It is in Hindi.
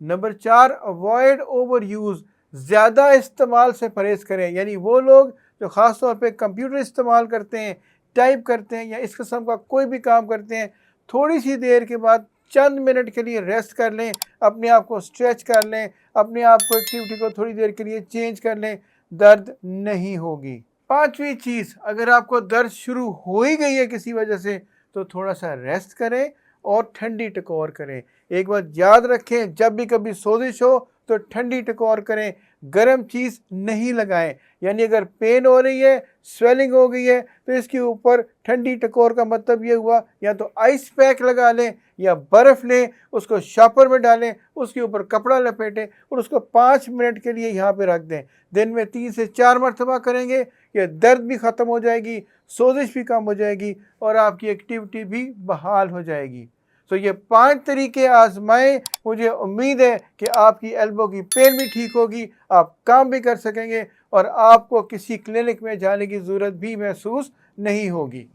नंबर 4, अवॉइड ओवर यूज़, ज़्यादा इस्तेमाल से परहेज़ करें। यानी वो लोग जो ख़ास तौर पे कंप्यूटर इस्तेमाल करते हैं, टाइप करते हैं या इस किस्म का कोई भी काम करते हैं, थोड़ी सी देर के बाद चंद मिनट के लिए रेस्ट कर लें, अपने आप को स्ट्रेच कर लें, अपने आप को एक्टिविटी को थोड़ी देर के लिए चेंज कर लें, दर्द नहीं होगी। पांचवी चीज़, अगर आपको दर्द शुरू हो ही गई है किसी वजह से तो थोड़ा सा रेस्ट करें और ठंडी टकोर करें। एक बात याद रखें, जब भी कभी सोजिश हो तो ठंडी टकोर करें, गर्म चीज़ नहीं लगाएं। यानी अगर पेन हो रही है, स्वेलिंग हो गई है तो इसके ऊपर ठंडी टकोर का मतलब ये हुआ या तो आइस पैक लगा लें या बर्फ़ लें, उसको शॉपर में डालें, उसके ऊपर कपड़ा लपेटें और उसको 5 मिनट के लिए यहाँ पे रख दें। दिन में 3 से 4 मरतबा करेंगे, ये दर्द भी ख़त्म हो जाएगी, सोजिश भी कम हो जाएगी और आपकी एक्टिविटी भी बहाल हो जाएगी। तो ये 5 तरीके आजमाएं, मुझे उम्मीद है कि आपकी एल्बो की पेन भी ठीक होगी, आप काम भी कर सकेंगे और आपको किसी क्लिनिक में जाने की ज़रूरत भी महसूस नहीं होगी।